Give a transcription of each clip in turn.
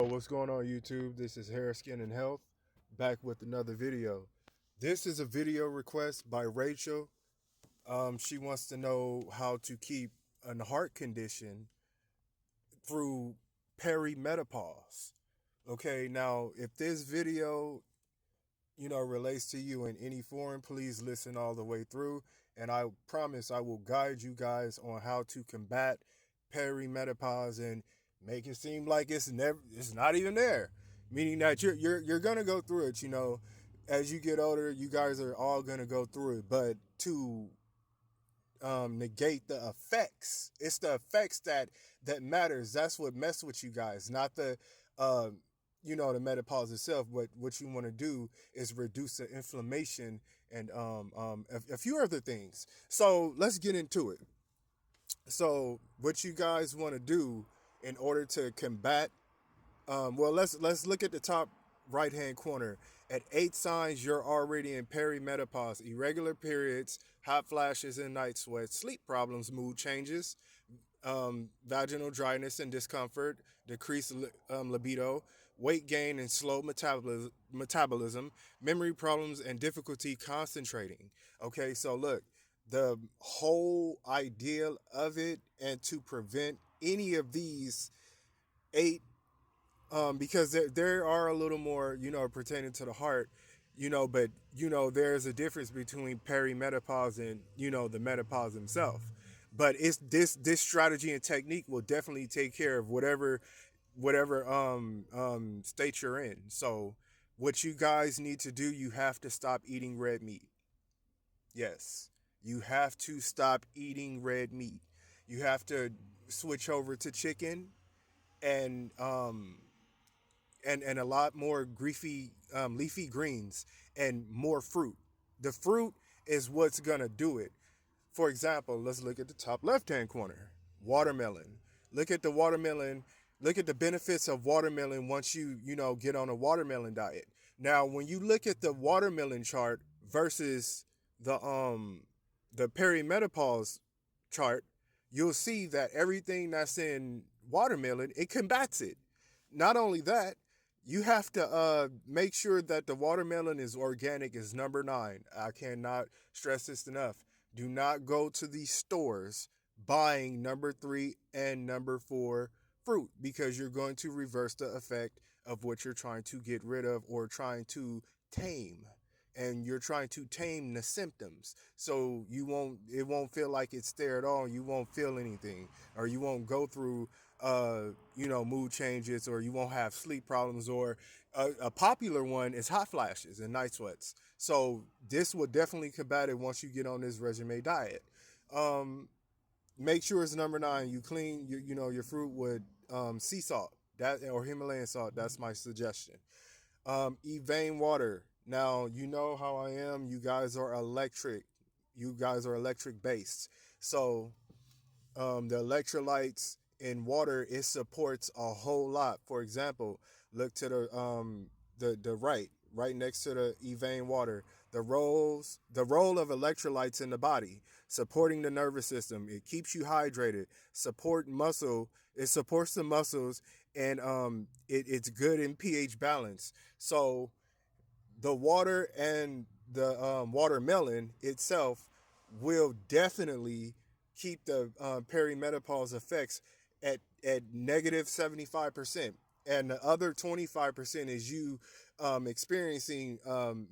What's going on YouTube? This is Hair, Skin, and Health back with another video. This is a video request by Rachel. She wants to know how to keep a heart condition through perimenopause. Okay, now if this video, relates to you in any form, please listen all the way through. And I promise I will guide you guys on how to combat perimenopause and make it seem like it's not even there. Meaning that you're gonna go through it, as you get older, you guys are all gonna go through it. But to negate the effects, it's the effects that matters. That's what mess with you guys, not the the menopause itself. But what you want to do is reduce the inflammation and a few other things. So let's get into it. So what you guys want to do in order to combat, let's look at the top right hand corner. At 8 signs, you're already in perimenopause: irregular periods, hot flashes and night sweats, sleep problems, mood changes, vaginal dryness and discomfort, decreased libido, weight gain and slow metabolism, memory problems, and difficulty concentrating. Okay, so look, the whole idea of it, and to prevent any of these eight, because there are a little more, pertaining to the heart, but there's a difference between perimenopause and the menopause himself. But it's this strategy and technique will definitely take care of whatever state you're in. So what you guys need to do, you have to stop eating red meat. Yes, you have to stop eating red meat. You have to switch over to chicken and and a lot more leafy greens and more fruit. The fruit is what's gonna do it. For example, let's look at the top left hand corner. Watermelon. Look at the watermelon. Look at the benefits of watermelon once you get on a watermelon diet. Now, when you look at the watermelon chart versus the perimenopause chart, you'll see that everything that's in watermelon, it combats it. Not only that, you have to make sure that the watermelon is organic, is number 9. I cannot stress this enough. Do not go to these stores buying number 3 and number 4 fruit, because you're going to reverse the effect of what you're trying to get rid of or trying to tame. And you're trying to tame the symptoms, so it won't feel like it's there at all. You won't feel anything, or you won't go through mood changes, or you won't have sleep problems, or a popular one is hot flashes and night sweats. So this will definitely combat it once you get on this regimen diet. Um, Make sure it's number 9. You clean your fruit with sea salt, that or Himalayan salt. That's my suggestion. Eat vein water. Now, you know how I am. You guys are electric. You guys are electric based. So the electrolytes in water, it supports a whole lot. For example, look to the right next to the Evane water. The role of electrolytes in the body, supporting the nervous system. It keeps you hydrated. It supports the muscles, and it's good in pH balance. So the water and the watermelon itself will definitely keep the perimenopause effects at negative 75%. And the other 25% is you experiencing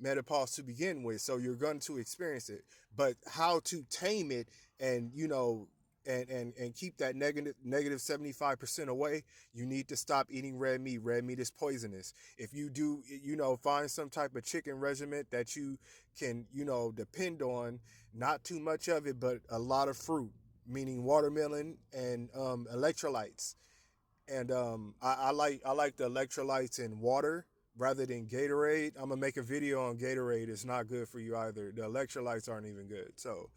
menopause to begin with. So you're going to experience it. But how to tame it, and, and keep that negative 75% away, you need to stop eating red meat. Red meat is poisonous. If you do, find some type of chicken regimen that you can, depend on, not too much of it, but a lot of fruit, meaning watermelon and electrolytes. And I like the electrolytes in water rather than Gatorade. I'm gonna make a video on Gatorade. It's not good for you either. The electrolytes aren't even good. So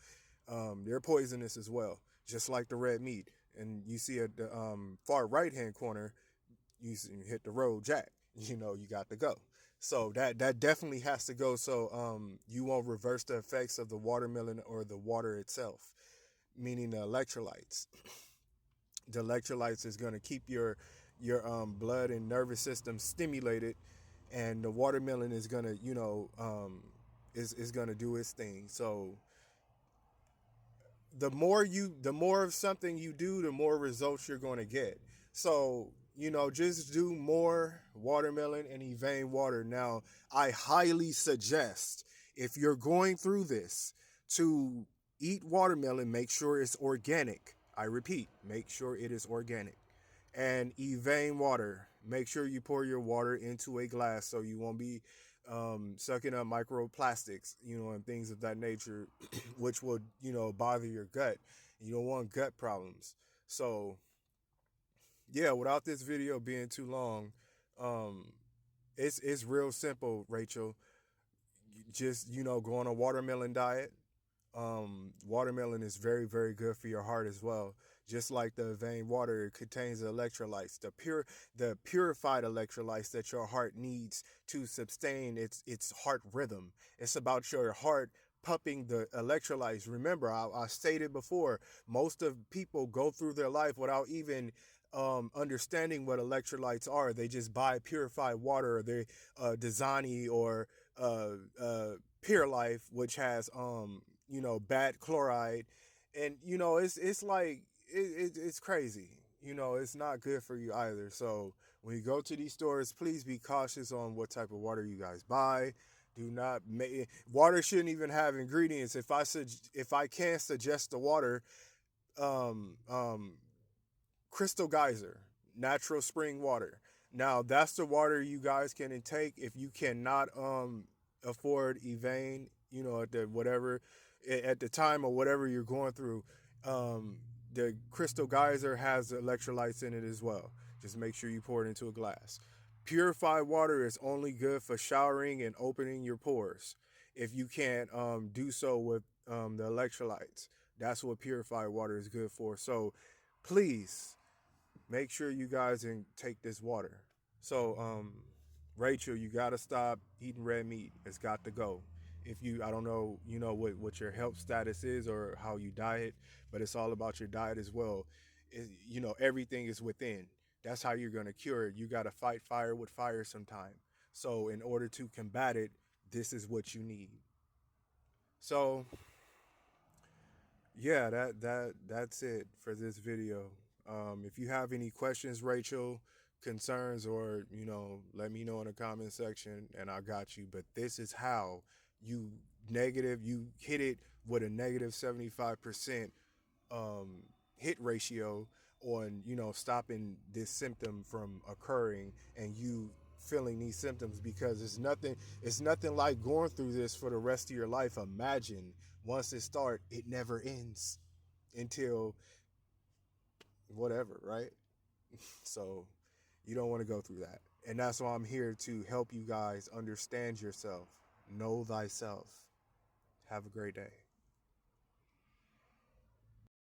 they're poisonous as well, just like the red meat. And you see at the far right hand corner, you hit the road jack. You got to go. So that definitely has to go. So you won't reverse the effects of the watermelon or the water itself, meaning the electrolytes. The electrolytes is going to keep your blood and nervous system stimulated, and the watermelon is gonna, is gonna do its thing. So the more of something you do, the more results you're going to get. So just do more watermelon and Evane water. Now I highly suggest, if you're going through this, to eat watermelon, make sure it's organic. I repeat, make sure it is organic. And Evane water, make sure you pour your water into a glass so you won't be sucking up microplastics, and things of that nature, which will, bother your gut. You don't want gut problems. So, yeah, without this video being too long, um, it's real simple, Rachel. Just, go on a watermelon diet. Watermelon is very, very good for your heart as well. Just like the vein water, it contains electrolytes, the purified electrolytes that your heart needs to sustain its heart rhythm. It's about your heart pumping the electrolytes. Remember, I stated before, most of people go through their life without even understanding what electrolytes are. They just buy purified water, or they Dasani, or uh, uh, Pure Life, which has bad chloride, and it's like it's crazy. It's not good for you either. So when you go to these stores, please be cautious on what type of water you guys buy. Do not make water shouldn't even have ingredients. If I can suggest the water, um, um, Crystal Geyser, natural spring water. Now that's the water you guys can intake if you cannot afford Evane, at the whatever at the time or whatever you're going through. Um, the Crystal Geyser has electrolytes in it as well. Just make sure you pour it into a glass. Purified water is only good for showering and opening your pores. If you can't do so with the electrolytes, that's what purified water is good for. So please make sure you guys take this water. So, Rachel, you gotta stop eating red meat. It's got to go. If you, I don't know, what your health status is or how you diet, but it's all about your diet as well. Everything is within. That's how you're gonna cure it. You gotta fight fire with fire sometime. So, in order to combat it, this is what you need. So, yeah, that's it for this video. If you have any questions, Rachel, concerns, or let me know in the comment section, and I got you. But this is how you hit it with a negative 75% hit ratio on stopping this symptom from occurring, and you feeling these symptoms, because it's nothing like going through this for the rest of your life. Imagine, once it starts, it never ends until whatever, right? So you don't want to go through that, and that's why I'm here to help you guys understand yourself, know thyself. Have a great day.